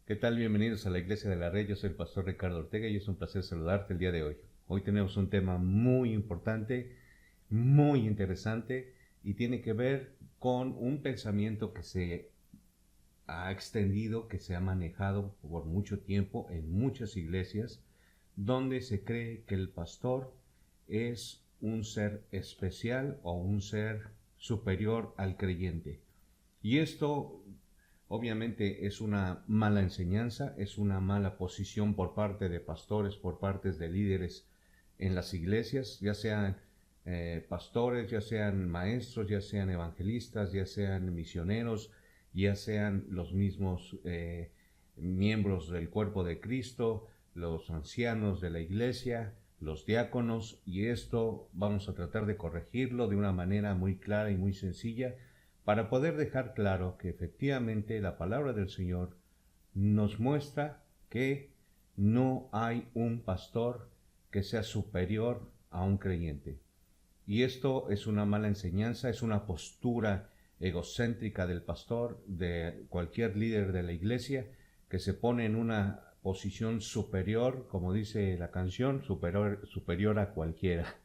¿Qué tal? Bienvenidos a la Iglesia de la Red. Yo soy el pastor Ricardo Ortega y es un placer saludarte el día de hoy. Hoy tenemos un tema muy importante, muy interesante y tiene que ver con un pensamiento que se ha extendido, que se ha manejado por mucho tiempo en muchas iglesias, donde se cree que el pastor es un ser especial o un ser superior al creyente. Y esto obviamente es una mala enseñanza, es una mala posición por parte de pastores, por parte de líderes en las iglesias, ya sean pastores, ya sean maestros, ya sean evangelistas, ya sean misioneros, ya sean los mismos miembros del cuerpo de Cristo, los ancianos de la iglesia, los diáconos, y esto vamos a tratar de corregirlo de una manera muy clara y muy sencilla para poder dejar claro que efectivamente la palabra del Señor nos muestra que no hay un pastor que sea superior a un creyente. Y esto es una mala enseñanza, es una postura egocéntrica del pastor, de cualquier líder de la iglesia, que se pone en una posición superior, como dice la canción, superior a cualquiera.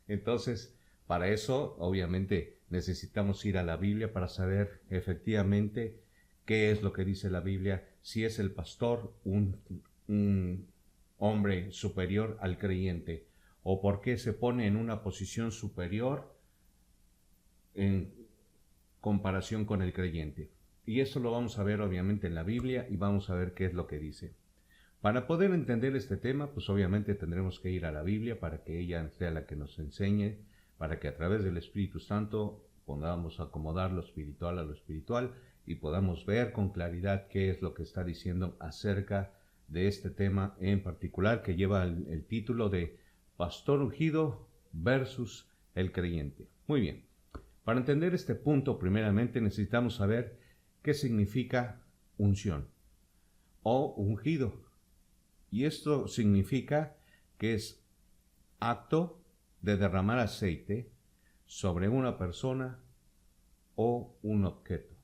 Entonces, para eso, obviamente, necesitamos ir a la Biblia para saber efectivamente qué es lo que dice la Biblia, si es el pastor un hombre superior al creyente, o por qué se pone en una posición superior en comparación con el creyente. Y eso lo vamos a ver obviamente en la Biblia y vamos a ver qué es lo que dice. Para poder entender este tema, pues obviamente tendremos que ir a la Biblia para que ella sea la que nos enseñe, para que a través del Espíritu Santo podamos acomodar lo espiritual a lo espiritual y podamos ver con claridad qué es lo que está diciendo acerca de este tema en particular que lleva el título de Pastor ungido versus el creyente. Muy bien, para entender este punto primeramente necesitamos saber qué significa unción o ungido. Y esto significa que es acto de derramar aceite sobre una persona o un objeto.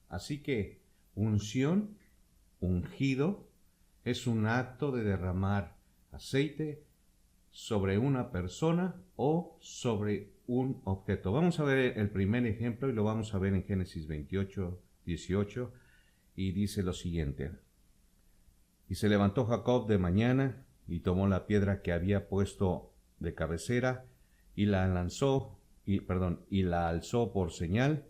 Así que unción, ungido, es un acto de derramar aceite sobre una persona o sobre un objeto. Vamos a ver el primer ejemplo y lo vamos a ver en Génesis 28, 18 y dice lo siguiente. Y se levantó Jacob de mañana y tomó la piedra que había puesto de cabecera y la alzó por señal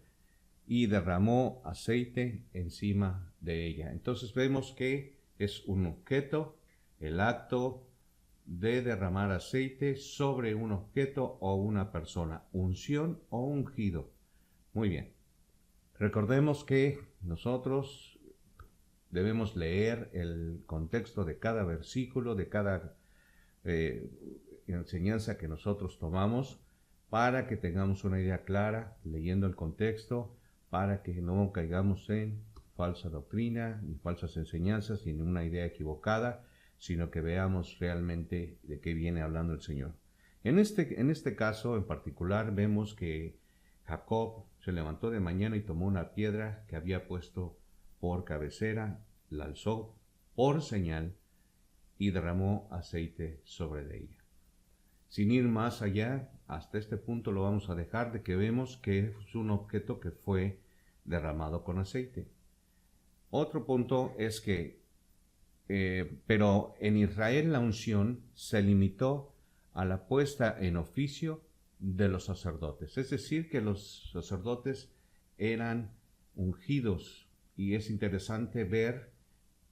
y derramó aceite encima de ella. Entonces vemos que es un objeto, el acto de derramar aceite sobre un objeto o una persona, unción o ungido. Muy bien. Recordemos que nosotros debemos leer el contexto de cada versículo, de cada enseñanza que nosotros tomamos, para que tengamos una idea clara, leyendo el contexto, para que no caigamos en falsa doctrina, ni falsas enseñanzas, ni en una idea equivocada, sino que veamos realmente de qué viene hablando el Señor. En este caso en particular vemos que Jacob se levantó de mañana y tomó una piedra que había puesto por cabecera, la alzó por señal y derramó aceite sobre de ella. Sin ir más allá, hasta este punto lo vamos a dejar de que vemos que es un objeto que fue derramado con aceite. Otro punto es que, pero en Israel la unción se limitó a la puesta en oficio de los sacerdotes. Es decir, que los sacerdotes eran ungidos y es interesante ver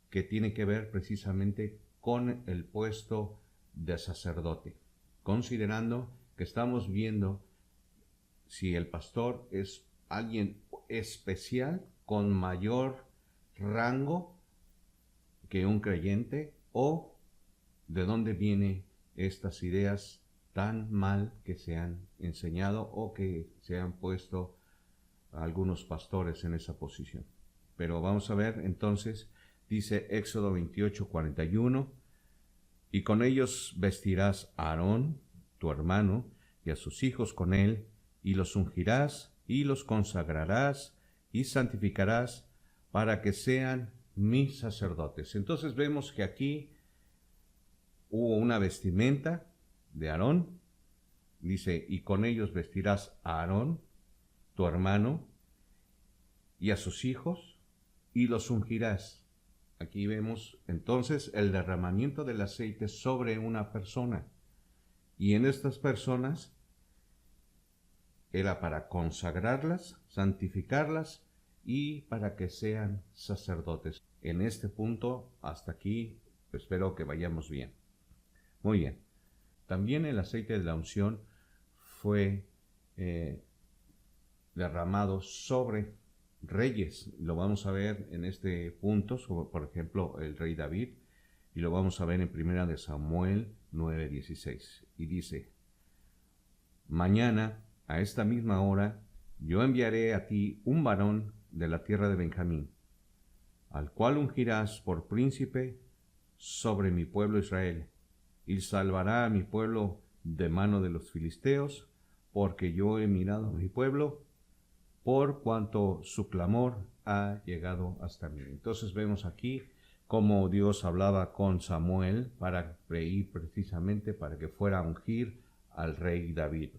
que tiene que ver precisamente con el puesto de sacerdote, considerando que estamos viendo si el pastor es alguien especial con mayor rango que un creyente o de dónde vienen estas ideas tan mal que se han enseñado o que se han puesto a algunos pastores en esa posición. Pero vamos a ver entonces, dice Éxodo 28, 41, y con ellos vestirás a Aarón, tu hermano, y a sus hijos con él, y los ungirás, y los consagrarás, y santificarás, para que sean mis sacerdotes. Entonces vemos que aquí hubo una vestimenta de Aarón. Dice, y con ellos vestirás a Aarón, tu hermano, y a sus hijos, y los ungirás. Aquí vemos entonces el derramamiento del aceite sobre una persona. Y en estas personas era para consagrarlas, santificarlas y para que sean sacerdotes. En este punto, hasta aquí, espero que vayamos bien. Muy bien. También el aceite de la unción fue derramado sobre reyes. Lo vamos a ver en este punto, sobre, por ejemplo, el rey David, y lo vamos a ver en 1 de Samuel 9:16. Y dice, mañana, a esta misma hora, yo enviaré a ti un varón de la tierra de Benjamín, al cual ungirás por príncipe sobre mi pueblo Israel, y salvará a mi pueblo de mano de los filisteos, porque yo he mirado a mi pueblo, por cuanto su clamor ha llegado hasta mí. Entonces vemos aquí cómo Dios hablaba con Samuel para pedir precisamente para que fuera a ungir al rey David.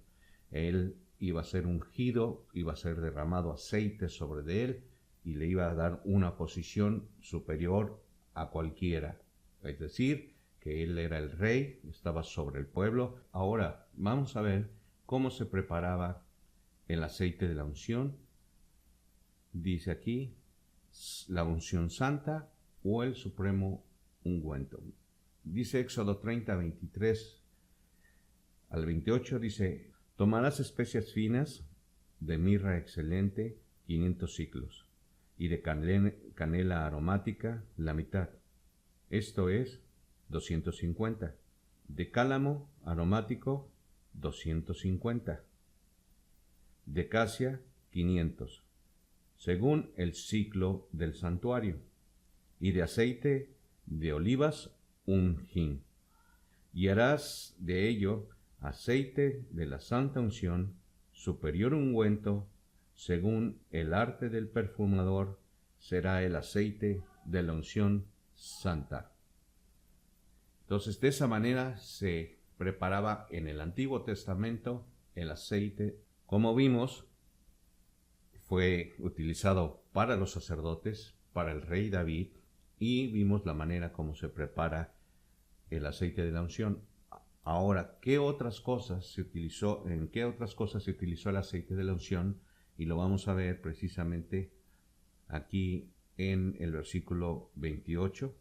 Él iba a ser ungido, iba a ser derramado aceite sobre de él y le iba a dar una posición superior a cualquiera. Es decir, que él era el rey, estaba sobre el pueblo. Ahora vamos a ver cómo se preparaba el aceite de la unción. Dice aquí, la unción santa o el supremo ungüento. Dice Éxodo 30, 23 al 28, dice, tomarás especias finas de mirra excelente, 500 siclos, y de canela aromática, la mitad, esto es 250, de cálamo aromático, 250, de casia, 500, según el ciclo del santuario, y de aceite de olivas, un hin. Y harás de ello aceite de la santa unción, superior ungüento, según el arte del perfumador, será el aceite de la unción santa. Entonces, de esa manera se preparaba en el Antiguo Testamento el aceite. Como vimos, fue utilizado para los sacerdotes, para el rey David, y vimos la manera como se prepara el aceite de la unción. Ahora, ¿qué otras cosas se utilizó? ¿En qué otras cosas se utilizó el aceite de la unción? Y lo vamos a ver precisamente aquí en el versículo 28,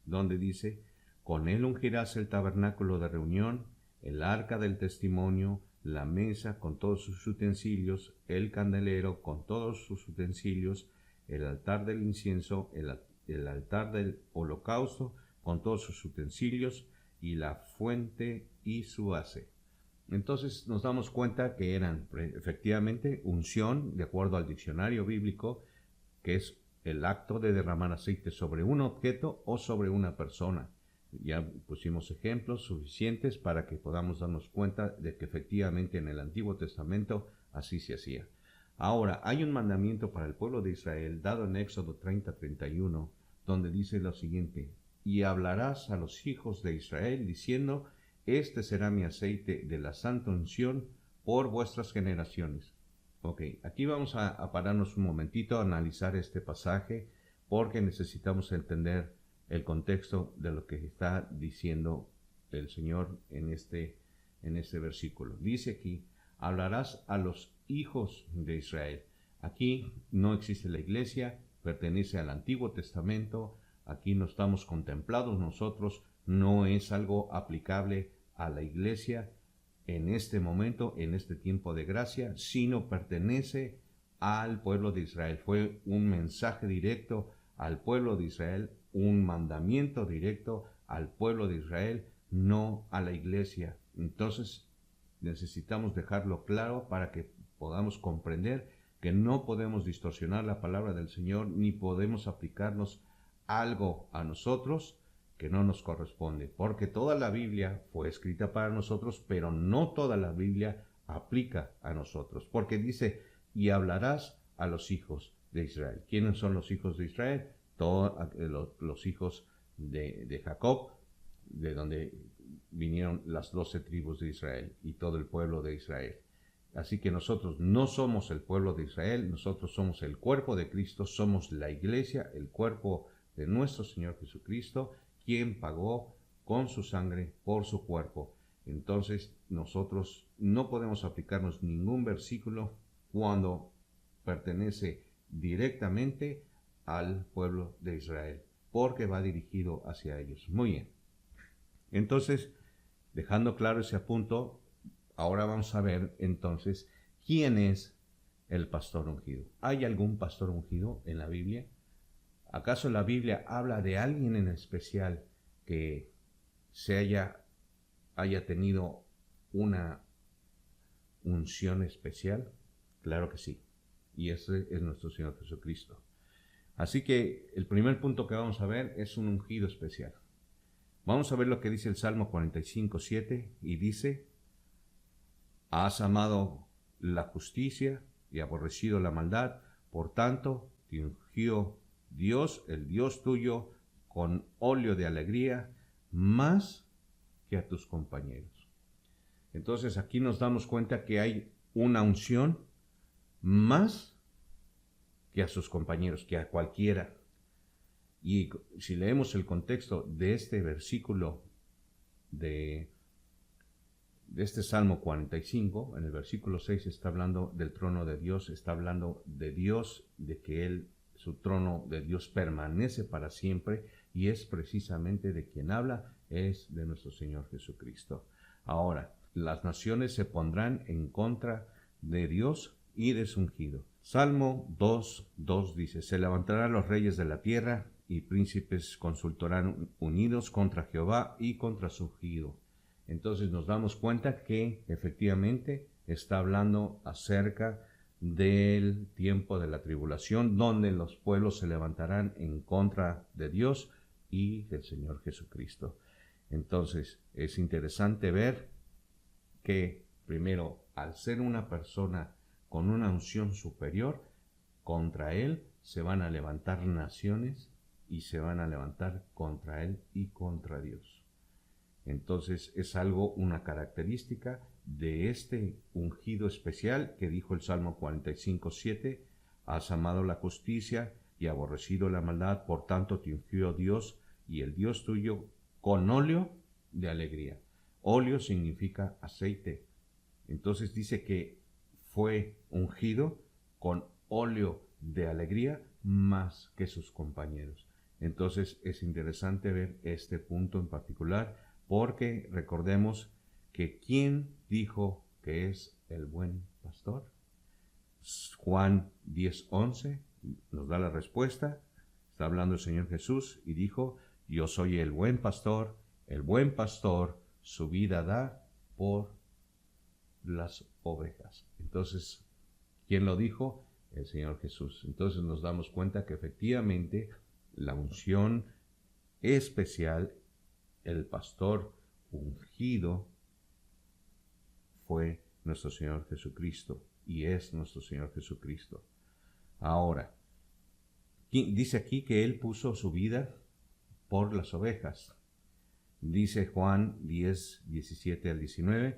donde dice, con él ungirás el tabernáculo de reunión, el arca del testimonio, la mesa con todos sus utensilios, el candelero con todos sus utensilios, el altar del incienso, el altar del holocausto con todos sus utensilios, y la fuente y su base. Entonces nos damos cuenta que eran efectivamente unción, de acuerdo al diccionario bíblico, que es el acto de derramar aceite sobre un objeto o sobre una persona. Ya pusimos ejemplos suficientes para que podamos darnos cuenta de que efectivamente en el Antiguo Testamento así se hacía. Ahora, hay un mandamiento para el pueblo de Israel dado en Éxodo 30:31, donde dice lo siguiente, y hablarás a los hijos de Israel diciendo, este será mi aceite de la santa unción por vuestras generaciones. Ok, aquí vamos a pararnos un momentito a analizar este pasaje porque necesitamos entender el contexto de lo que está diciendo el Señor en este versículo. Dice aquí, hablarás a los hijos de Israel. Aquí no existe la iglesia, pertenece al Antiguo Testamento, aquí no estamos contemplados nosotros, no es algo aplicable a la iglesia en este momento, en este tiempo de gracia, sino pertenece al pueblo de Israel. Fue un mensaje directo al pueblo de Israel, un mandamiento directo al pueblo de Israel, no a la iglesia. Entonces necesitamos dejarlo claro para que podamos comprender que no podemos distorsionar la palabra del Señor ni podemos aplicarnos algo a nosotros que no nos corresponde, porque toda la Biblia fue escrita para nosotros, pero no toda la Biblia aplica a nosotros, porque dice, y hablarás a los hijos de Israel. ¿Quiénes son los hijos de Israel? todos los hijos de Jacob, de donde vinieron las 12 tribus de Israel y todo el pueblo de Israel. Así que nosotros no somos el pueblo de Israel, nosotros somos el cuerpo de Cristo, somos la iglesia, el cuerpo de nuestro Señor Jesucristo, quien pagó con su sangre por su cuerpo. Entonces nosotros no podemos aplicarnos ningún versículo cuando pertenece directamente al pueblo de Israel, porque va dirigido hacia ellos. Muy bien. Entonces, dejando claro ese punto, ahora vamos a ver entonces quién es el pastor ungido. ¿Hay algún pastor ungido en la Biblia? ¿Acaso la Biblia habla de alguien en especial que se haya tenido una unción especial? Claro que sí. Y ese es nuestro Señor Jesucristo. Así que el primer punto que vamos a ver es un ungido especial. Vamos a ver lo que dice el Salmo 45:7 y dice: has amado la justicia y aborrecido la maldad, por tanto te ungió Dios, el Dios tuyo, con óleo de alegría, más que a tus compañeros. Entonces aquí nos damos cuenta que hay una unción más que a sus compañeros, que a cualquiera. Y si leemos el contexto de este versículo de este Salmo 45, en el versículo 6 está hablando del trono de Dios, está hablando de Dios, de que su trono de Dios permanece para siempre, y es precisamente de quien habla, es de nuestro Señor Jesucristo. Ahora, las naciones se pondrán en contra de Dios y de su ungido. Salmo 2:2 dice: se levantarán los reyes de la tierra y príncipes consultarán unidos contra Jehová y contra su ungido. Entonces nos damos cuenta que efectivamente está hablando acerca del tiempo de la tribulación, donde los pueblos se levantarán en contra de Dios y del Señor Jesucristo. Entonces es interesante ver que primero, al ser una persona con una unción superior, contra él se van a levantar naciones y se van a levantar contra él y contra Dios. Entonces es algo, una característica de este ungido especial que dijo el Salmo 45:7: has amado la justicia y aborrecido la maldad, por tanto te ungió Dios y el Dios tuyo con óleo de alegría. Óleo significa aceite. Entonces dice que fue ungido con óleo de alegría más que sus compañeros. Entonces es interesante ver este punto en particular, porque recordemos que ¿quién dijo que es el buen pastor? Juan 10:11 nos da la respuesta. Está hablando el Señor Jesús y dijo: yo soy el buen pastor su vida da por las ovejas. Entonces, ¿quién lo dijo? El Señor Jesús. Entonces nos damos cuenta que efectivamente la unción especial, el pastor ungido, fue nuestro Señor Jesucristo y es nuestro Señor Jesucristo. Ahora, dice aquí que Él puso su vida por las ovejas. Dice Juan 10:17-19: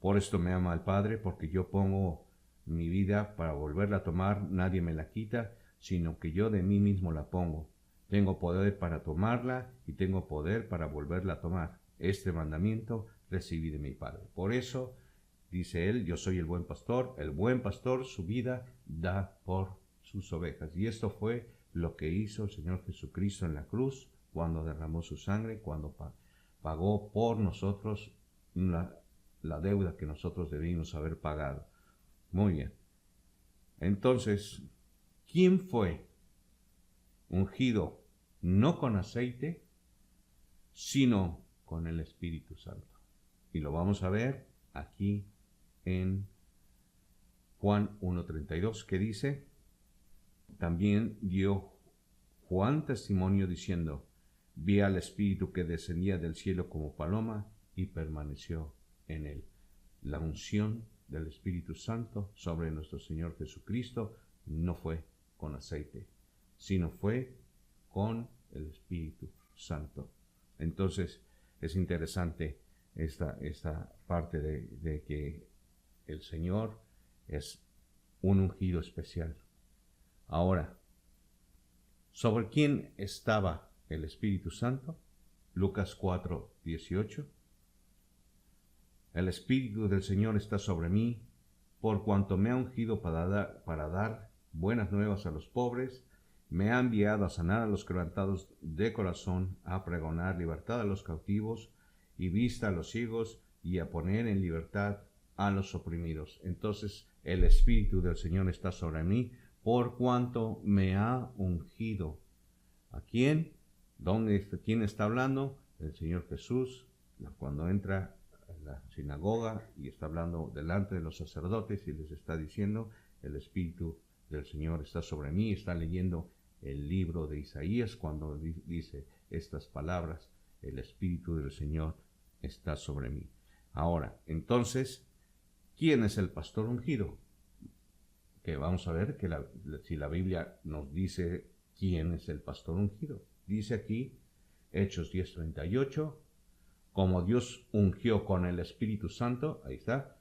por esto me ama el Padre, porque yo pongo mi vida para volverla a tomar, nadie me la quita, sino que yo de mí mismo la pongo. Tengo poder para tomarla y tengo poder para volverla a tomar. Este mandamiento recibí de mi Padre. Por eso, dice él, yo soy el buen pastor su vida da por sus ovejas. Y esto fue lo que hizo el Señor Jesucristo en la cruz, cuando derramó su sangre, cuando pagó por nosotros la deuda que nosotros debimos haber pagado. Muy bien. Entonces, ¿quién fue ungido no con aceite, sino con el Espíritu Santo? Y lo vamos a ver aquí en Juan 1:32, que dice: también dio Juan testimonio diciendo: vi al Espíritu que descendía del cielo como paloma y permaneció en él. La unción del Espíritu Santo sobre nuestro Señor Jesucristo no fue con aceite, sino fue con el Espíritu Santo. Entonces es interesante esta parte de que el Señor es un ungido especial. Ahora, ¿sobre quién estaba el Espíritu Santo? Lucas 4:18. El Espíritu del Señor está sobre mí, por cuanto me ha ungido para dar buenas nuevas a los pobres, me ha enviado a sanar a los quebrantados de corazón, a pregonar libertad a los cautivos y vista a los ciegos, y a poner en libertad a los oprimidos. Entonces el Espíritu del Señor está sobre mí, por cuanto me ha ungido. ¿A quién? ¿Quién está hablando? El Señor Jesús, cuando entra a la sinagoga y está hablando delante de los sacerdotes y les está diciendo, el Espíritu del Señor está sobre mí. Está leyendo el libro de Isaías cuando dice estas palabras, el Espíritu del Señor está sobre mí. Ahora, entonces, ¿quién es el pastor ungido? Que vamos a ver que si la Biblia nos dice quién es el pastor ungido. Dice aquí, Hechos 10:38, como Dios ungió con el Espíritu Santo, ahí está,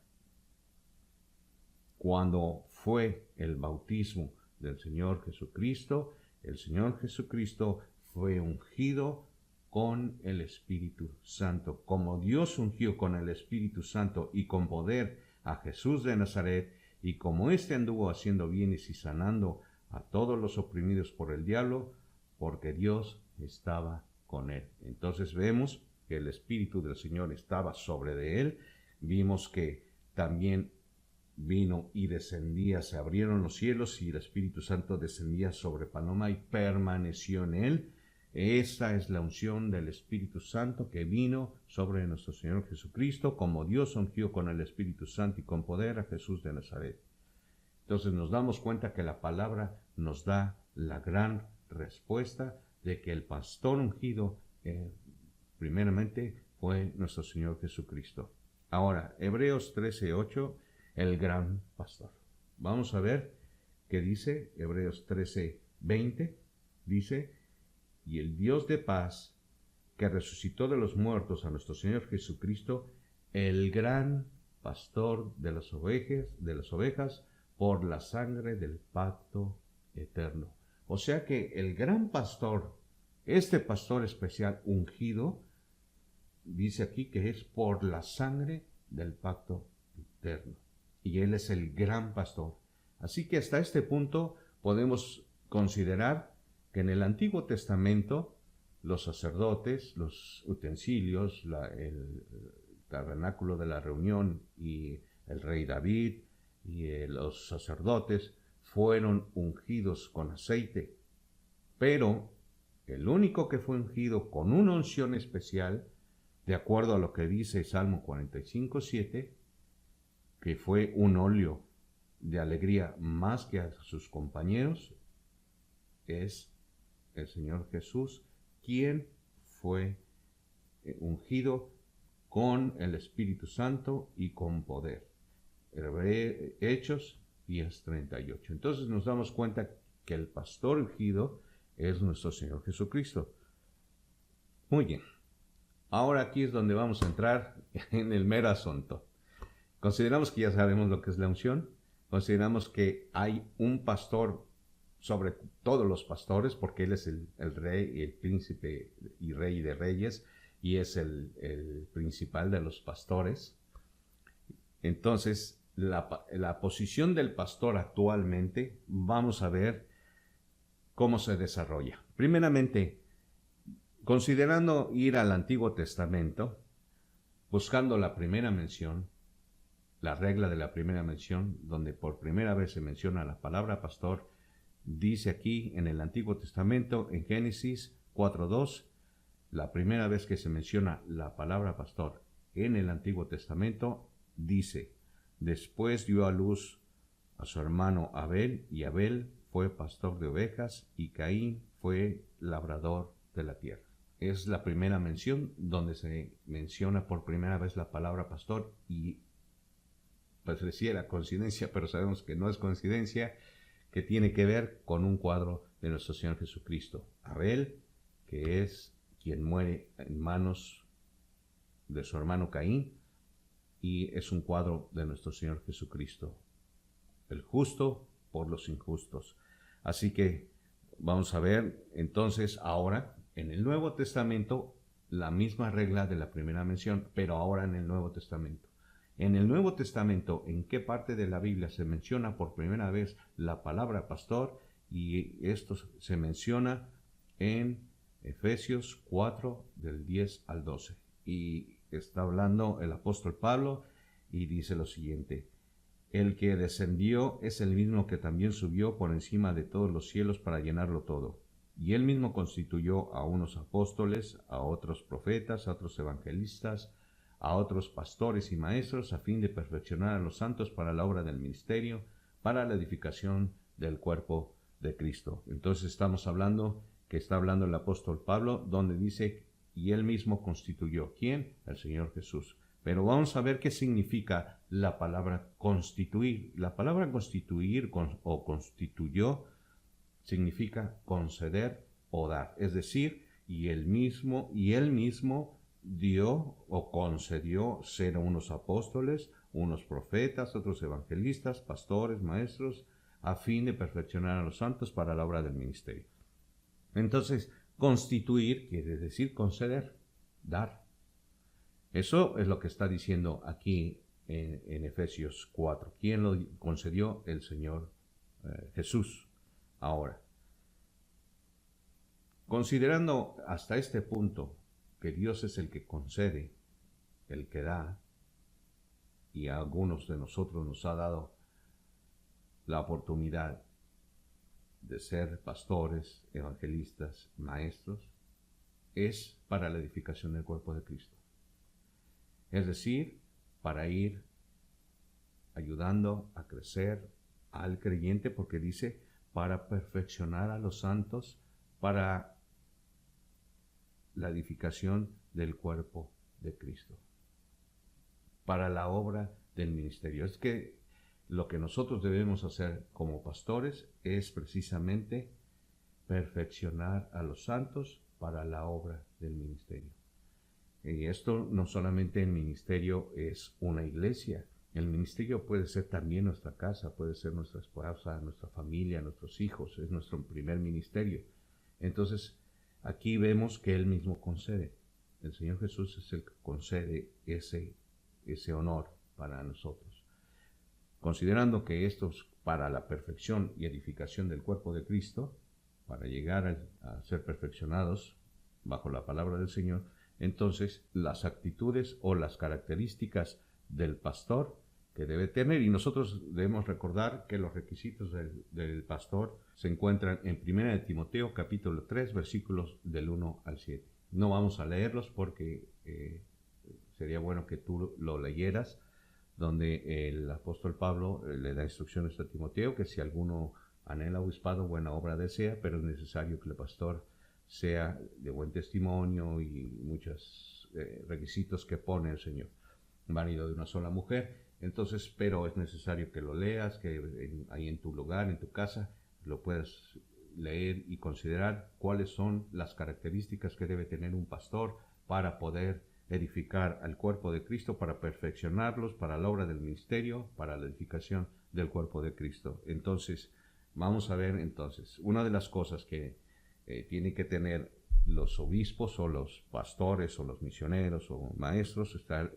cuando fue el bautismo del Señor Jesucristo, el Señor Jesucristo fue ungido con el Espíritu Santo. Como Dios ungió con el Espíritu Santo y con poder a Jesús de Nazaret, y como éste anduvo haciendo bienes y sanando a todos los oprimidos por el diablo, porque Dios estaba con él. Entonces vemos que el Espíritu del Señor estaba sobre de él. Vimos que también vino y descendía, se abrieron los cielos y el Espíritu Santo descendía sobre paloma y permaneció en él. Esta es la unción del Espíritu Santo que vino sobre nuestro Señor Jesucristo, como Dios ungió con el Espíritu Santo y con poder a Jesús de Nazaret. Entonces nos damos cuenta que la palabra nos da la gran respuesta de que el pastor ungido primeramente fue nuestro Señor Jesucristo. Ahora, Hebreos 13:8, el gran pastor. Vamos a ver qué dice Hebreos 13:20. Dice, y el Dios de paz, que resucitó de los muertos a nuestro Señor Jesucristo, el gran pastor de las ovejas, por la sangre del pacto eterno. O sea que el gran pastor, este pastor especial ungido, dice aquí que es por la sangre del pacto eterno. Y él es el gran pastor. Así que hasta este punto podemos considerar que en el Antiguo Testamento los sacerdotes, los utensilios, el tabernáculo de la reunión y el rey David y los sacerdotes fueron ungidos con aceite, pero el único que fue ungido con una unción especial, de acuerdo a lo que dice Salmo 45:7, que fue un óleo de alegría más que a sus compañeros, es el Señor Jesús, quien fue ungido con el Espíritu Santo y con poder. Hechos 10:38. Entonces nos damos cuenta que el pastor ungido es nuestro Señor Jesucristo. Muy bien. Ahora aquí es donde vamos a entrar en el mero asunto. Consideramos que ya sabemos lo que es la unción. Consideramos que hay un pastor sobre todos los pastores, porque él es el rey, el príncipe y rey de reyes, y es el principal de los pastores. Entonces, la posición del pastor actualmente, vamos a ver cómo se desarrolla. Primeramente, considerando ir al Antiguo Testamento, buscando la primera mención, la regla de la primera mención, donde por primera vez se menciona la palabra pastor, dice aquí en el Antiguo Testamento, en Génesis 4:2, la primera vez que se menciona la palabra pastor en el Antiguo Testamento, dice, después dio a luz a su hermano Abel, y Abel fue pastor de ovejas, y Caín fue labrador de la tierra. Es la primera mención donde se menciona por primera vez la palabra pastor, y pareciera coincidencia, pero sabemos que no es coincidencia, que tiene que ver con un cuadro de nuestro Señor Jesucristo. Abel, que es quien muere en manos de su hermano Caín, y es un cuadro de nuestro Señor Jesucristo, el justo por los injustos. Así que vamos a ver entonces ahora en el Nuevo Testamento la misma regla de la primera mención, pero ahora en el Nuevo Testamento. En el Nuevo Testamento, ¿en qué parte de la Biblia se menciona por primera vez la palabra pastor? Y esto se menciona en Efesios 4, del 10 al 12. Y está hablando el apóstol Pablo y dice lo siguiente: el que descendió es el mismo que también subió por encima de todos los cielos para llenarlo todo. Y él mismo constituyó a unos apóstoles, a otros profetas, a otros evangelistas, a otros pastores y maestros, a fin de perfeccionar a los santos para la obra del ministerio, para la edificación del cuerpo de Cristo. Entonces estamos hablando que está hablando el apóstol Pablo, donde dice, y él mismo constituyó. ¿Quién? El Señor Jesús. Pero vamos a ver qué significa la palabra constituir. La palabra constituir o constituyó significa conceder o dar. Es decir, y él mismo dio o concedió ser unos apóstoles, unos profetas, otros evangelistas, pastores, maestros, a fin de perfeccionar a los santos para la obra del ministerio. Entonces, constituir quiere decir conceder, dar. Eso es lo que está diciendo aquí en Efesios 4. ¿Quién lo concedió? El Señor Jesús. Ahora, considerando hasta este punto que Dios es el que concede, el que da, y a algunos de nosotros nos ha dado la oportunidad de ser pastores, evangelistas, maestros, es para la edificación del cuerpo de Cristo. Es decir, para ir ayudando a crecer al creyente, porque dice, para perfeccionar a los santos, para la edificación del cuerpo de Cristo, para la obra del ministerio. Es que lo que nosotros debemos hacer como pastores es precisamente perfeccionar a los santos para la obra del ministerio. Y esto no solamente el ministerio es una iglesia, el ministerio puede ser también nuestra casa, puede ser nuestra esposa, nuestra familia, nuestros hijos, es nuestro primer ministerio. Entonces, aquí vemos que Él mismo concede. El Señor Jesús es el que concede ese honor para nosotros. Considerando que esto es para la perfección y edificación del cuerpo de Cristo, para llegar a ser perfeccionados bajo la palabra del Señor, entonces las actitudes o las características del pastor que debe tener, y nosotros debemos recordar que los requisitos del pastor se encuentran en 1 Timoteo capítulo 3 versículos del 1 al 7. No vamos a leerlos porque sería bueno que tú lo leyeras, donde el apóstol Pablo le da instrucciones a Timoteo que si alguno anhela obispado, buena obra desea, pero es necesario que el pastor sea de buen testimonio y muchos requisitos que pone el Señor. Marido de una sola mujer. Entonces, pero es necesario que lo leas, que ahí en tu lugar, en tu casa, lo puedas leer y considerar cuáles son las características que debe tener un pastor para poder edificar al cuerpo de Cristo, para perfeccionarlos, para la obra del ministerio, para la edificación del cuerpo de Cristo. Entonces, vamos a ver entonces, una de las cosas que tienen que tener los obispos o los pastores o los misioneros o maestros está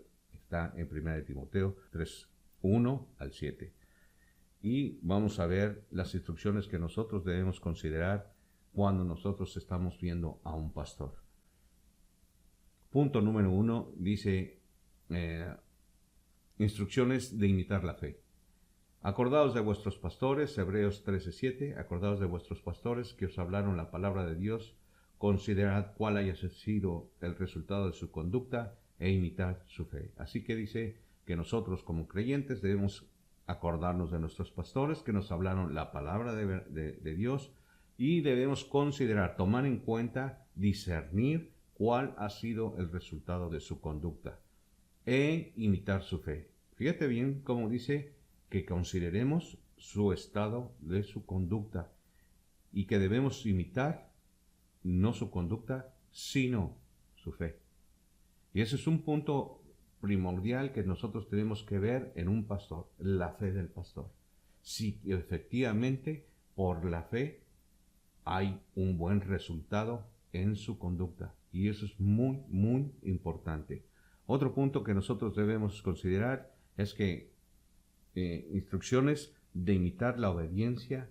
en 1 Timoteo 3, 1 al 7. Y vamos a ver las instrucciones que nosotros debemos considerar cuando nosotros estamos viendo a un pastor. Punto número 1 dice instrucciones de imitar la fe. Acordaos de vuestros pastores, Hebreos 13:7, acordaos de vuestros pastores que os hablaron la palabra de Dios, considerad cuál haya sido el resultado de su conducta e imitad su fe. Así que dice que nosotros como creyentes debemos acordarnos de nuestros pastores que nos hablaron la palabra de Dios y debemos considerar, tomar en cuenta, discernir cuál ha sido el resultado de su conducta e imitar su fe. Fíjate bien cómo dice que consideremos su estado de su conducta y que debemos imitar no su conducta, sino su fe. Y ese es un punto primordial que nosotros tenemos que ver en un pastor, la fe del pastor. Si efectivamente por la fe hay un buen resultado en su conducta. Y eso es muy, muy importante. Otro punto que nosotros debemos considerar es que instrucciones de imitar la obediencia,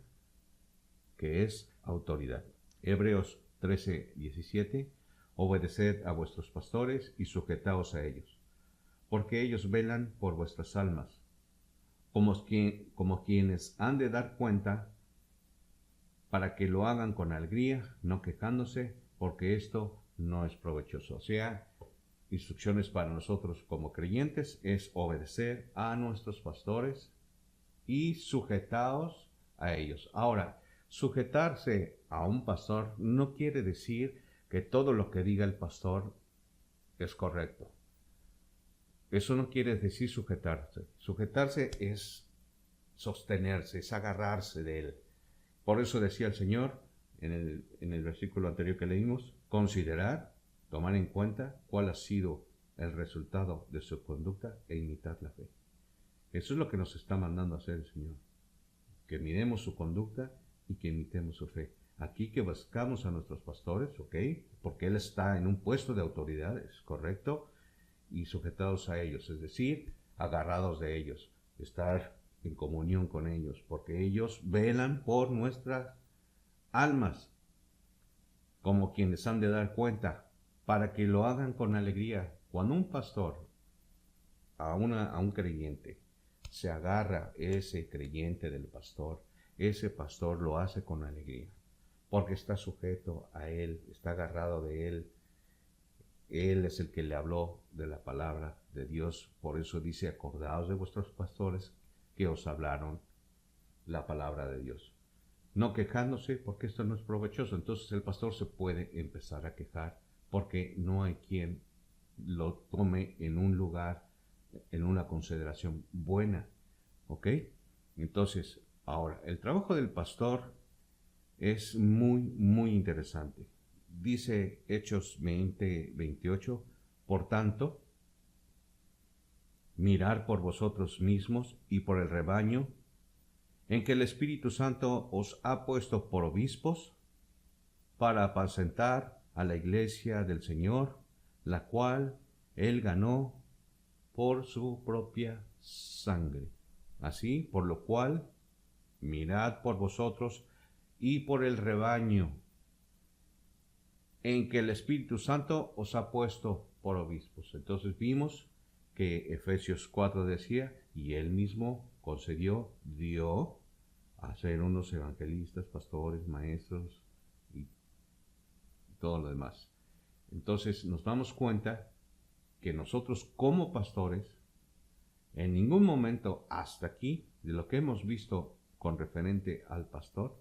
que es autoridad. Hebreos 13:17, obedeced a vuestros pastores y sujetaos a ellos, porque ellos velan por vuestras almas, como quienes han de dar cuenta, para que lo hagan con alegría, no quejándose, porque esto no es provechoso. O sea, instrucciones para nosotros como creyentes es obedecer a nuestros pastores y sujetaos a ellos. Ahora, sujetarse a un pastor no quiere decir que todo lo que diga el pastor es correcto. Eso no quiere decir sujetarse. Sujetarse es sostenerse, es agarrarse de él. Por eso decía el Señor en el versículo anterior que leímos, considerar, tomar en cuenta cuál ha sido el resultado de su conducta e imitar la fe. Eso es lo que nos está mandando a hacer el Señor, que miremos su conducta y que imitemos su fe. Aquí que buscamos a nuestros pastores, ¿ok? Porque Él está en un puesto de autoridades, ¿correcto? Y sujetados a ellos, es decir, agarrados de ellos, estar en comunión con ellos, porque ellos velan por nuestras almas, como quienes han de dar cuenta, para que lo hagan con alegría. Cuando un pastor a un creyente se agarra ese creyente del pastor, ese pastor lo hace con alegría, porque está sujeto a él, está agarrado de él. Él es el que le habló de la palabra de Dios. Por eso dice, acordaos de vuestros pastores que os hablaron la palabra de Dios. No quejándose, porque esto no es provechoso. Entonces el pastor se puede empezar a quejar porque no hay quien lo tome en un lugar, en una consideración buena. ¿Ok? Entonces, ahora, el trabajo del pastor es muy, muy interesante. Dice Hechos 20:28, por tanto, mirad por vosotros mismos y por el rebaño en que el Espíritu Santo os ha puesto por obispos para apacentar a la iglesia del Señor, la cual Él ganó por su propia sangre. Así, por lo cual, mirad por vosotros y por el rebaño en que el Espíritu Santo os ha puesto por obispos. Entonces vimos que Efesios 4 decía, y Él mismo dio a ser unos evangelistas, pastores, maestros y todo lo demás. Entonces nos damos cuenta que nosotros como pastores, en ningún momento hasta aquí, de lo que hemos visto con referente al pastor,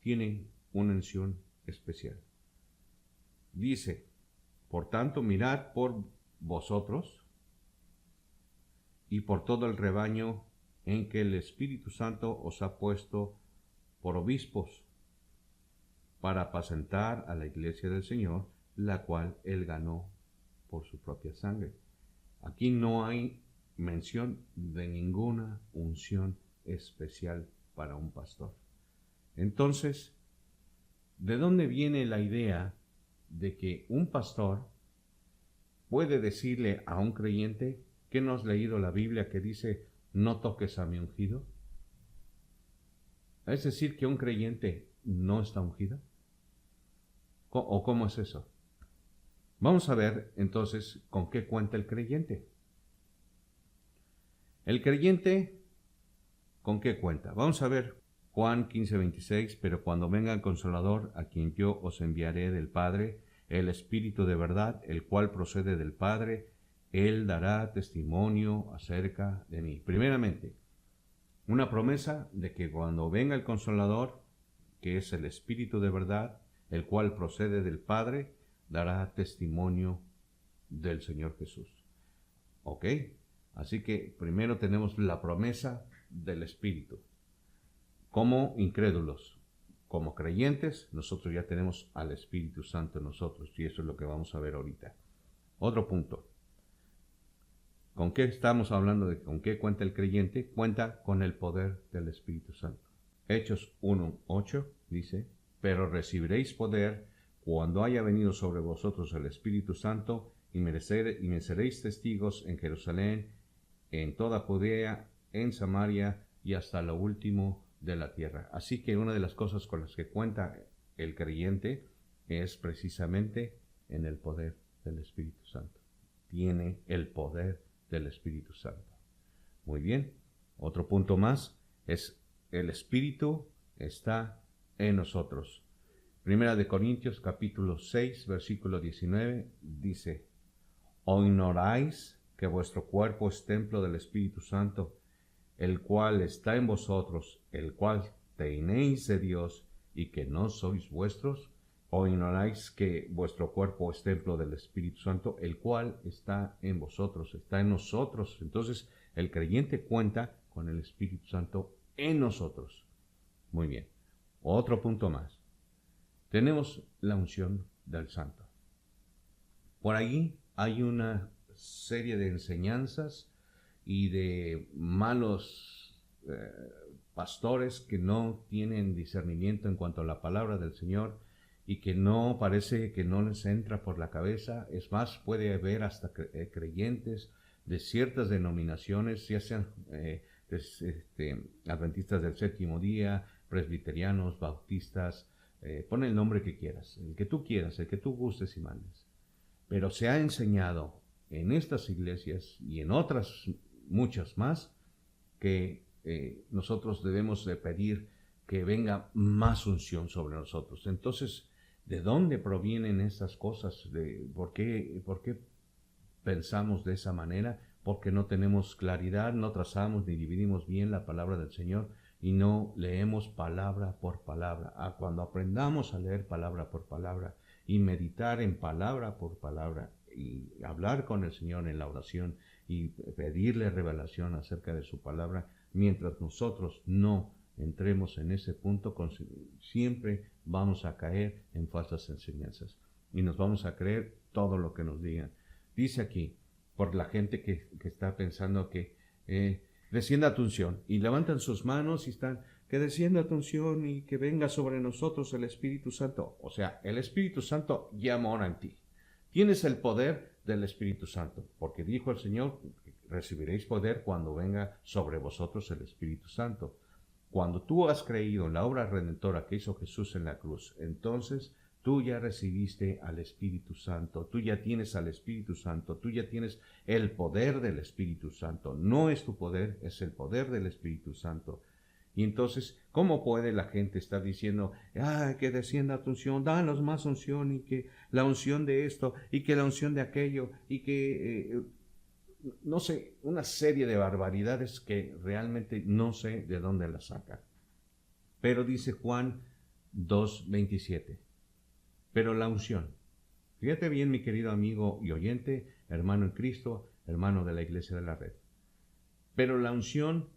tienen una unción especial. Dice, por tanto, mirad por vosotros y por todo el rebaño en que el Espíritu Santo os ha puesto por obispos para apacentar a la iglesia del Señor, la cual Él ganó por su propia sangre. Aquí no hay mención de ninguna unción especial para un pastor. Entonces, ¿de dónde viene la idea de que un pastor puede decirle a un creyente, que no has leído la Biblia que dice, no toques a mi ungido? ¿Es decir que un creyente no está ungido? ¿O cómo es eso? Vamos a ver entonces con qué cuenta el creyente. El creyente, ¿con qué cuenta? Vamos a ver Juan 15:26, pero cuando venga el Consolador, a quien yo os enviaré del Padre, el Espíritu de verdad, el cual procede del Padre, Él dará testimonio acerca de mí. Primeramente, una promesa de que cuando venga el Consolador, que es el Espíritu de verdad, el cual procede del Padre, dará testimonio del Señor Jesús. ¿Ok? Así que primero tenemos la promesa del Espíritu. Como incrédulos, como creyentes, nosotros ya tenemos al Espíritu Santo en nosotros, y eso es lo que vamos a ver ahorita. Otro punto. ¿Con qué estamos hablando? ¿Con qué cuenta el creyente? Cuenta con el poder del Espíritu Santo. Hechos 1:8 dice, pero recibiréis poder cuando haya venido sobre vosotros el Espíritu Santo, y me seréis testigos en Jerusalén, en toda Judea, en Samaria y hasta lo último de la tierra. Así que una de las cosas con las que cuenta el creyente es precisamente en el poder del Espíritu Santo. Tiene el poder del Espíritu Santo. Muy bien. Otro punto más es el Espíritu está en nosotros. Primera de Corintios capítulo 6 versículo 19 dice, ¿o ignoráis que vuestro cuerpo es templo del Espíritu Santo, el cual está en vosotros, el cual tenéis de Dios, y que no sois vuestros? ¿O ignoráis que vuestro cuerpo es templo del Espíritu Santo, el cual está en vosotros, está en nosotros? Entonces, el creyente cuenta con el Espíritu Santo en nosotros. Muy bien. Otro punto más. Tenemos la unción del Santo. Por ahí hay una serie de enseñanzas y de malos pastores que no tienen discernimiento en cuanto a la palabra del Señor y que no parece que no les entra por la cabeza. Es más, puede haber hasta creyentes de ciertas denominaciones, ya sean adventistas del séptimo día, presbiterianos, bautistas, pon el nombre que quieras, el que tú quieras, el que tú gustes y mandes. Pero se ha enseñado en estas iglesias y en otras muchas más que nosotros debemos de pedir que venga más unción sobre nosotros. Entonces, ¿de dónde provienen estas cosas? ¿Por qué pensamos de esa manera? Porque no tenemos claridad, no trazamos ni dividimos bien la palabra del Señor y no leemos palabra por palabra. Cuando aprendamos a leer palabra por palabra y meditar en palabra por palabra y hablar con el Señor en la oración y pedirle revelación acerca de su palabra, mientras nosotros no entremos en ese punto, siempre vamos a caer en falsas enseñanzas y nos vamos a creer todo lo que nos digan. Dice aquí, por la gente que está pensando que descienda tu unción, y levantan sus manos y están, que descienda tu unción y que venga sobre nosotros el Espíritu Santo. O sea, el Espíritu Santo ya mora en ti. Tienes el poder del Espíritu Santo, porque dijo el Señor, recibiréis poder cuando venga sobre vosotros el Espíritu Santo. Cuando tú has creído en la obra redentora que hizo Jesús en la cruz, entonces tú ya recibiste al Espíritu Santo, tú ya tienes al Espíritu Santo, tú ya tienes el poder del Espíritu Santo. No es tu poder, es el poder del Espíritu Santo. Y entonces, ¿cómo puede la gente estar diciendo, que descienda tu unción, danos más unción, y que la unción de esto, y que la unción de aquello, y que, no sé, una serie de barbaridades que realmente no sé de dónde las sacan? Pero dice Juan 2:27, pero la unción. Fíjate bien, mi querido amigo y oyente, hermano en Cristo, hermano de la Iglesia de la Red. Pero la unción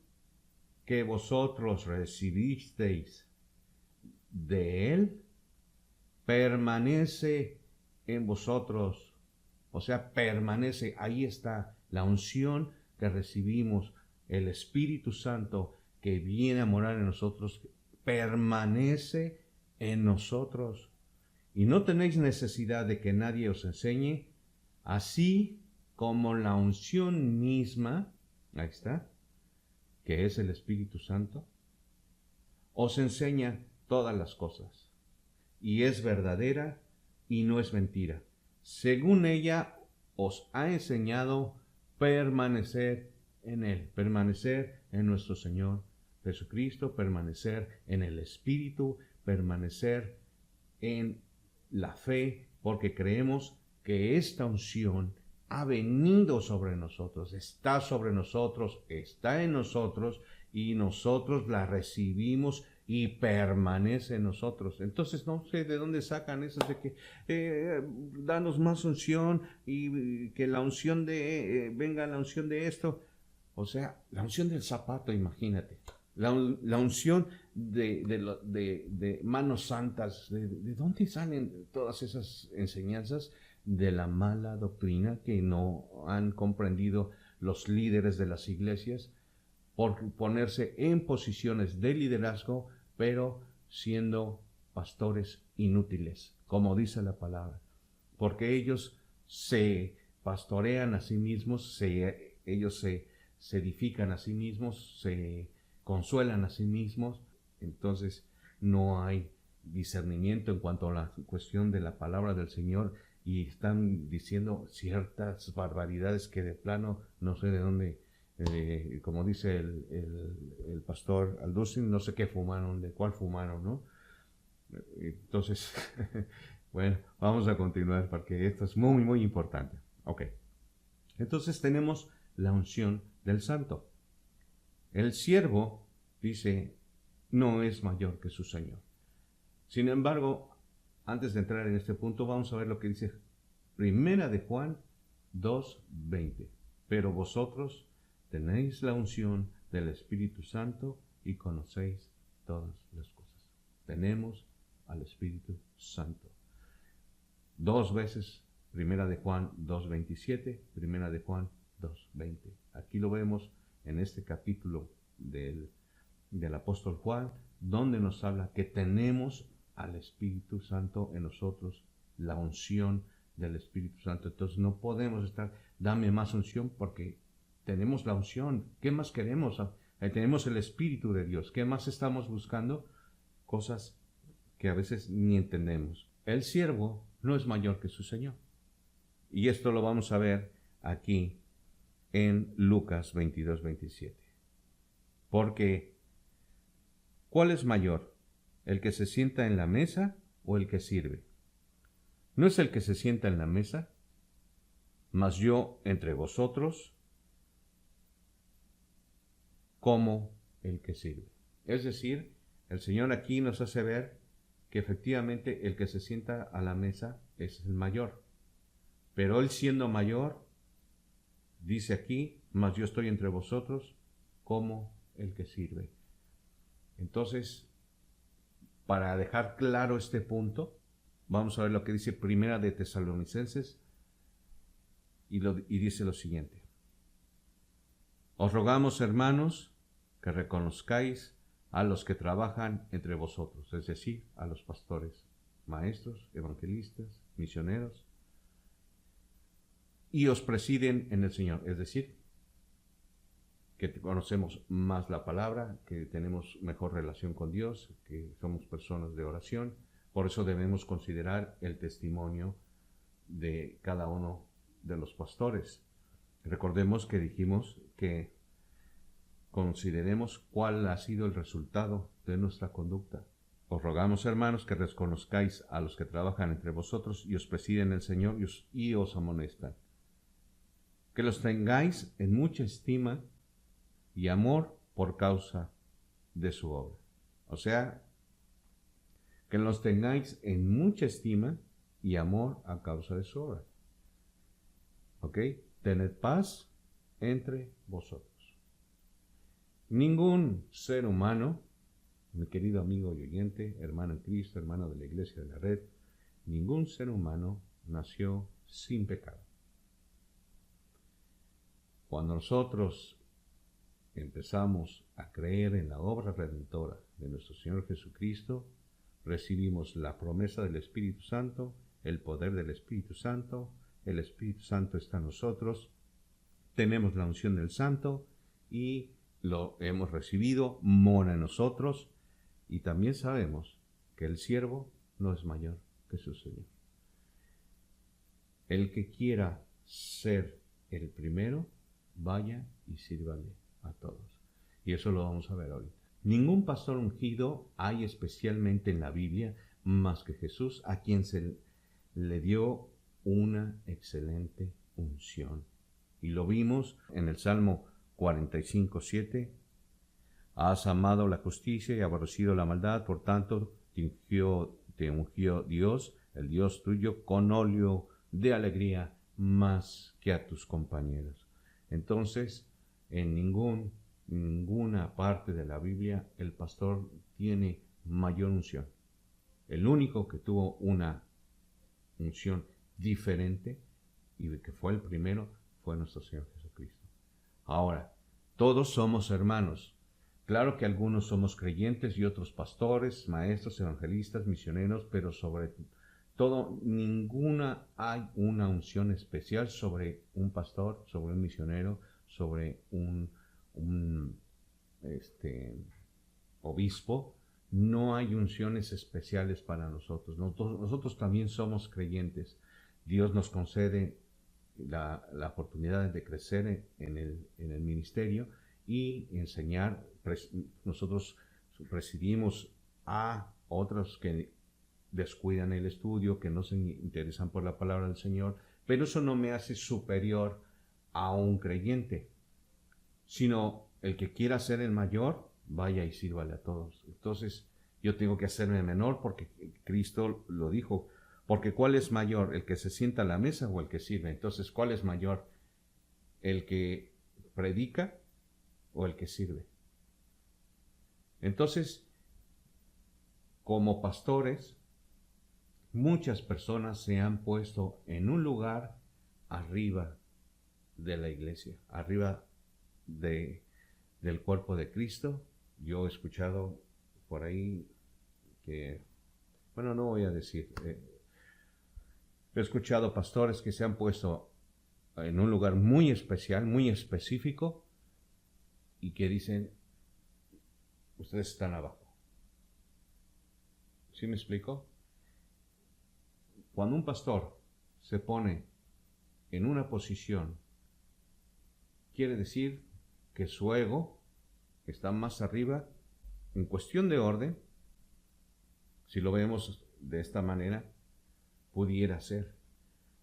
que vosotros recibisteis de Él permanece en vosotros. O sea, permanece, ahí está la unción que recibimos, el Espíritu Santo que viene a morar en nosotros, permanece en nosotros. Y no tenéis necesidad de que nadie os enseñe, así como la unción misma, ahí está, que es el Espíritu Santo, os enseña todas las cosas, y es verdadera y no es mentira. Según ella os ha enseñado permanecer en Él, permanecer en nuestro Señor Jesucristo, permanecer en el Espíritu, permanecer en la fe, porque creemos que esta unción ha venido sobre nosotros, está sobre nosotros, está en nosotros, y nosotros la recibimos y permanece en nosotros. Entonces no sé de dónde sacan eso de que danos más unción y que la unción de venga la unción de esto. O sea, la unción del zapato, imagínate. La unción de manos santas, ¿de dónde salen todas esas enseñanzas? De la mala doctrina que no han comprendido los líderes de las iglesias por ponerse en posiciones de liderazgo, pero siendo pastores inútiles, como dice la palabra, porque ellos se pastorean a sí mismos, ellos se edifican a sí mismos, se consuelan a sí mismos, entonces no hay discernimiento en cuanto a la cuestión de la palabra del Señor y están diciendo ciertas barbaridades que de plano no sé de dónde, como dice el pastor Alducin, no sé qué fumaron, de cuál fumaron, ¿no? Entonces, bueno, vamos a continuar porque esto es muy, muy importante. Ok, entonces tenemos la unción del santo. El siervo, dice, no es mayor que su Señor. Sin embargo, antes de entrar en este punto, vamos a ver lo que dice Primera de Juan 2:20. Pero vosotros tenéis la unción del Espíritu Santo y conocéis todas las cosas. Tenemos al Espíritu Santo. Dos veces, Primera de Juan 2:27, Primera de Juan 2:20. Aquí lo vemos en este capítulo del apóstol Juan, donde nos habla que tenemos al Espíritu Santo en nosotros, la unción del Espíritu Santo. Entonces no podemos estar, dame más unción, porque tenemos la unción. ¿Qué más queremos? Tenemos el Espíritu de Dios. ¿Qué más estamos buscando? Cosas que a veces ni entendemos. El siervo no es mayor que su Señor. Y esto lo vamos a ver aquí en Lucas 22:27. Porque, ¿cuál es mayor? ¿El que se sienta en la mesa o el que sirve? ¿No es el que se sienta en la mesa? Mas yo entre vosotros como el que sirve. Es decir, el Señor aquí nos hace ver que efectivamente el que se sienta a la mesa es el mayor. Pero él siendo mayor, dice aquí, mas yo estoy entre vosotros como el que sirve. Entonces, para dejar claro este punto, vamos a ver lo que dice Primera de Tesalonicenses y dice lo siguiente. Os rogamos, hermanos, que reconozcáis a los que trabajan entre vosotros, es decir, a los pastores, maestros, evangelistas, misioneros, y os presiden en el Señor, es decir, que conocemos más la palabra, que tenemos mejor relación con Dios, que somos personas de oración. Por eso debemos considerar el testimonio de cada uno de los pastores. Recordemos que dijimos que consideremos cuál ha sido el resultado de nuestra conducta. Os rogamos, hermanos, que reconozcáis a los que trabajan entre vosotros y os presiden el Señor y os amonestan. Que los tengáis en mucha estima y amor por causa de su obra. O sea, que los tengáis en mucha estima y amor a causa de su obra. ¿Ok? Tened paz entre vosotros. Ningún ser humano, mi querido amigo y oyente, hermano en Cristo, hermano de la Iglesia de la Red, ningún ser humano nació sin pecado. Cuando nosotros empezamos a creer en la obra redentora de nuestro Señor Jesucristo, recibimos la promesa del Espíritu Santo, el poder del Espíritu Santo, el Espíritu Santo está en nosotros, tenemos la unción del Santo y lo hemos recibido, mora en nosotros, y también sabemos que el siervo no es mayor que su Señor. El que quiera ser el primero, vaya y sírvale a todos. Y eso lo vamos a ver ahorita. Ningún pastor ungido hay especialmente en la Biblia más que Jesús, a quien se le dio una excelente unción. Y lo vimos en el Salmo 45:7. Has amado la justicia y aborrecido la maldad, por tanto te ungió Dios, el Dios tuyo, con óleo de alegría más que a tus compañeros. Entonces, en ningún ninguna parte de la Biblia el pastor tiene mayor unción. El único que tuvo una unción diferente y que fue el primero fue nuestro Señor Jesucristo. Ahora, todos somos hermanos. Claro que algunos somos creyentes y otros pastores, maestros, evangelistas, misioneros, pero sobre todo ninguna hay una unción especial sobre un pastor, sobre un misionero, sobre un obispo. No hay unciones especiales para nosotros. Nosotros también somos creyentes. Dios nos concede la oportunidad de crecer en el ministerio y enseñar. Nosotros presidimos a otros que descuidan el estudio, que no se interesan por la palabra del Señor, pero eso no me hace superior a un creyente, sino el que quiera ser el mayor, vaya y sírvale a todos. Entonces yo tengo que hacerme menor porque Cristo lo dijo, porque ¿cuál es mayor? ¿El que se sienta a la mesa o el que sirve? Entonces, ¿cuál es mayor? ¿El que predica o el que sirve? Entonces, como pastores, muchas personas se han puesto en un lugar arriba de la iglesia, arriba del cuerpo de Cristo. Yo he escuchado por ahí que, bueno, no voy a decir, he escuchado pastores que se han puesto en un lugar muy especial, muy específico, y que dicen, ustedes están abajo. ¿Sí me explico? Cuando un pastor se pone en una posición, quiere decir que su ego está más arriba en cuestión de orden. Si lo vemos de esta manera, pudiera ser.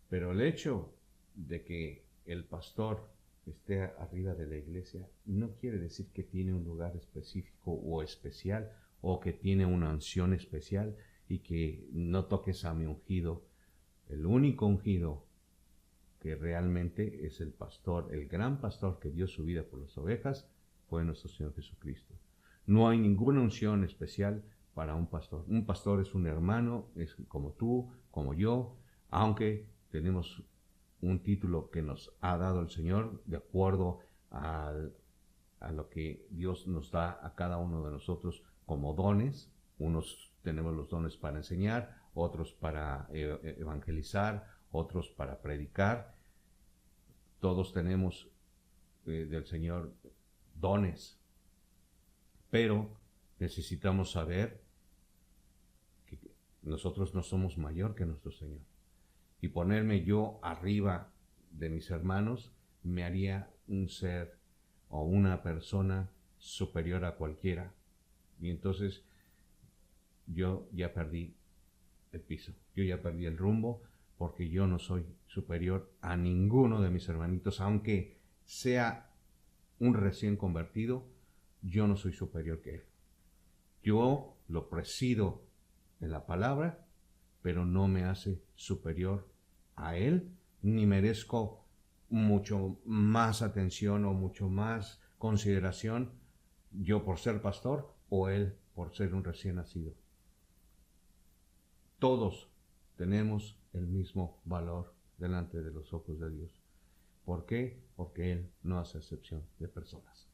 Pero el hecho de que el pastor esté arriba de la iglesia no quiere decir que tiene un lugar específico o especial, o que tiene una unción especial y que no toques a mi ungido. El único ungido que realmente es el pastor, el gran pastor que dio su vida por las ovejas, fue nuestro Señor Jesucristo. No hay ninguna unción especial para un pastor. Un pastor es un hermano, es como tú, como yo, aunque tenemos un título que nos ha dado el Señor de acuerdo a lo que Dios nos da a cada uno de nosotros como dones. Unos tenemos los dones para enseñar, otros para evangelizar, otros para predicar. Todos tenemos del Señor dones, pero necesitamos saber que nosotros no somos mayor que nuestro Señor. Y ponerme yo arriba de mis hermanos me haría un ser o una persona superior a cualquiera. Y entonces yo ya perdí el piso, yo ya perdí el rumbo, porque yo no soy superior a ninguno de mis hermanitos, aunque sea un recién convertido, yo no soy superior que él. Yo lo presido en la palabra, pero no me hace superior a él, ni merezco mucho más atención o mucho más consideración yo por ser pastor o él por ser un recién nacido. Todos tenemos el mismo valor delante de los ojos de Dios. ¿Por qué? Porque Él no hace excepción de personas.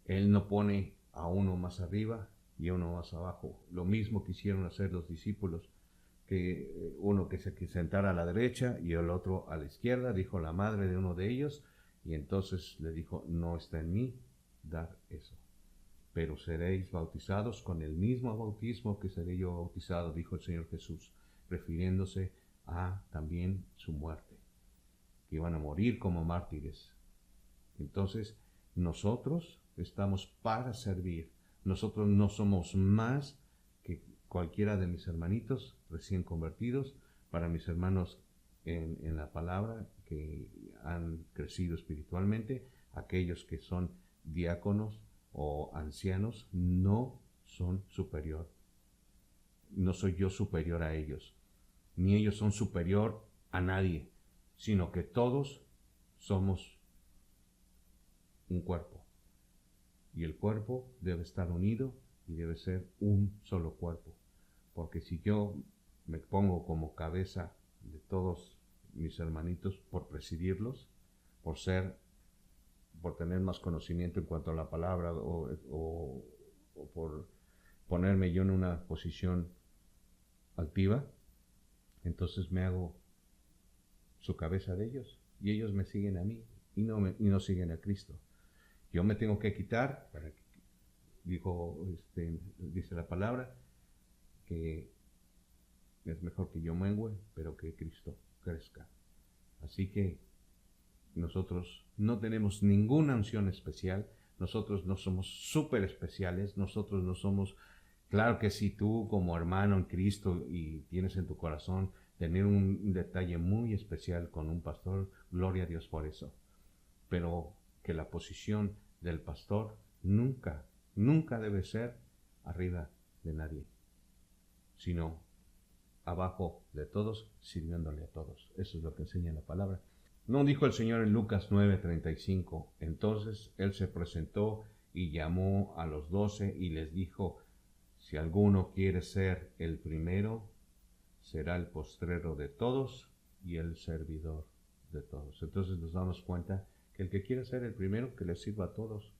Él no pone a uno más arriba y a uno más abajo. Lo mismo quisieron hacer los discípulos, que uno que se sentara a la derecha y el otro a la izquierda, dijo la madre de uno de ellos, y entonces le dijo, no está en mí dar eso, pero seréis bautizados con el mismo bautismo que seré yo bautizado, dijo el Señor Jesús, refiriéndose a también su muerte, que iban a morir como mártires. Entonces, nosotros estamos para servir. Nosotros no somos más que cualquiera de mis hermanitos recién convertidos, para mis hermanos en la palabra que han crecido espiritualmente, aquellos que son diáconos o ancianos, no son superior. No soy yo superior a ellos, ni ellos son superior a nadie, sino que todos somos un cuerpo. Y el cuerpo debe estar unido y debe ser un solo cuerpo. Porque si yo me pongo como cabeza de todos mis hermanitos por presidirlos, por tener más conocimiento en cuanto a la palabra o por ponerme yo en una posición altiva, entonces me hago su cabeza de ellos y ellos me siguen a mí y no siguen a Cristo. Yo me tengo que quitar, dice la palabra, que es mejor que yo mengue, pero que Cristo crezca. Así que nosotros no tenemos ninguna unción especial, nosotros no somos súper especiales, nosotros no somos, claro que si tú como hermano en Cristo y tienes en tu corazón tener un detalle muy especial con un pastor, gloria a Dios por eso. Pero que la posición del pastor nunca debe ser arriba de nadie, sino abajo de todos, sirviéndole a todos. Eso es lo que enseña la palabra. ¿No dijo el Señor en Lucas 9:35? Entonces Él se presentó y llamó a los 12 y les dijo, si alguno quiere ser el primero, será el postrero de todos y el servidor de todos. Entonces nos damos cuenta que el que quiere ser el primero, que le sirva a todos.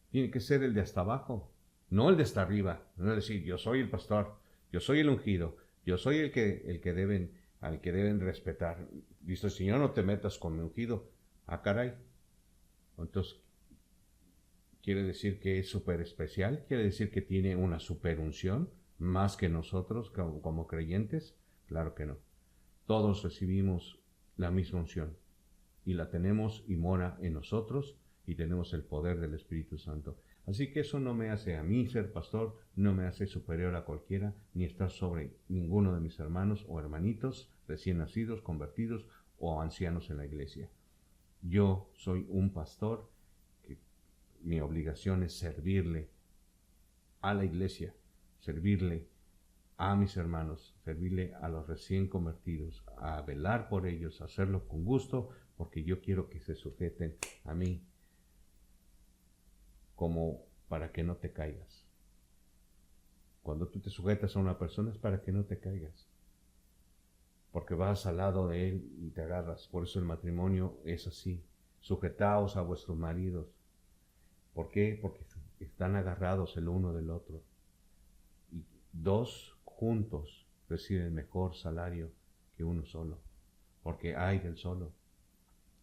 Tiene que ser el de hasta abajo, no el de hasta arriba. No es decir, yo soy el pastor, yo soy el ungido, yo soy al que deben respetar. Dice el Señor, no te metas con mi ungido. Ah, caray. Entonces, ¿quiere decir que es súper especial? ¿Quiere decir que tiene una super unción más que nosotros como creyentes? Claro que no. Todos recibimos la misma unción y la tenemos y mora en nosotros y tenemos el poder del Espíritu Santo. Así que eso no me hace a mí ser pastor, no me hace superior a cualquiera, ni estar sobre ninguno de mis hermanos o hermanitos recién nacidos, convertidos o ancianos en la iglesia. Yo soy un pastor que mi obligación es servirle a la iglesia, servirle a mis hermanos, servirle a los recién convertidos, a velar por ellos, a hacerlo con gusto, porque yo quiero que se sujeten a mí como para que no te caigas. Cuando tú te sujetas a una persona es para que no te caigas, porque vas al lado de él y te agarras. Por eso el matrimonio es así. Sujetaos a vuestros maridos. ¿Por qué? Porque están agarrados el uno del otro. Y dos juntos reciben mejor salario que uno solo, porque hay del solo.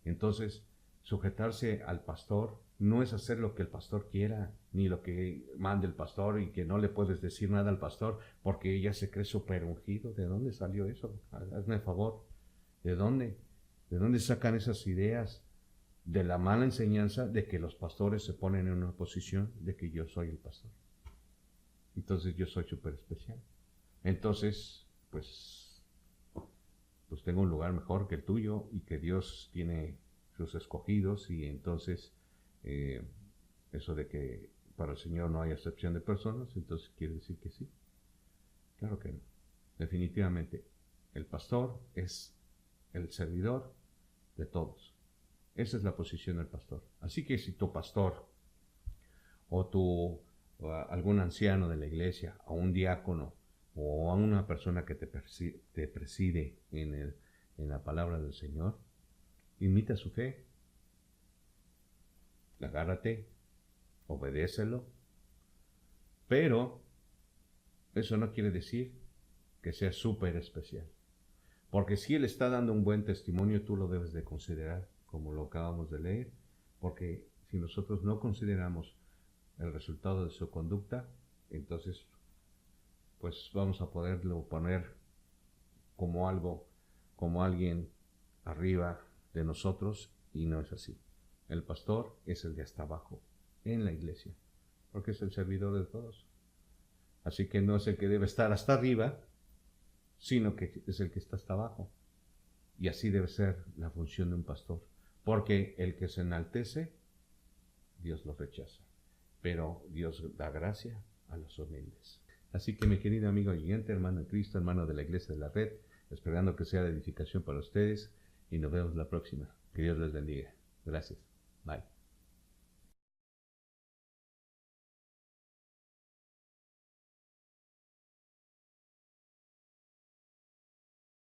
Entonces, sujetarse al pastor no es hacer lo que el pastor quiera, ni lo que mande el pastor y que no le puedes decir nada al pastor porque ella se cree súper ungido. ¿De dónde salió eso? Hazme el favor. ¿De dónde? ¿De dónde sacan esas ideas? De la mala enseñanza de que los pastores se ponen en una posición de que yo soy el pastor. Entonces yo soy súper especial. Entonces, pues tengo un lugar mejor que el tuyo y que Dios tiene sus escogidos y entonces eso de que para el Señor no hay excepción de personas, entonces quiere decir que sí. Claro que no. Definitivamente, el pastor es el servidor de todos. Esa es la posición del pastor. Así que si tu pastor o algún anciano de la iglesia, o un diácono, o a una persona que te preside en la palabra del Señor, imita su fe, agárrate, obedécelo, pero eso no quiere decir que sea súper especial, porque si él está dando un buen testimonio, tú lo debes de considerar, como lo acabamos de leer, porque si nosotros no consideramos el resultado de su conducta, entonces pues vamos a poderlo poner como alguien arriba de nosotros, y no es así. El pastor es el de hasta abajo en la iglesia, porque es el servidor de todos. Así que no es el que debe estar hasta arriba, sino que es el que está hasta abajo. Y así debe ser la función de un pastor, porque el que se enaltece, Dios lo rechaza, pero Dios da gracia a los humildes. Así que mi querido amigo oyente, hermano en Cristo, hermano de la Iglesia de la Red, esperando que sea de edificación para ustedes y nos vemos la próxima. Que Dios les bendiga. Gracias. Bye.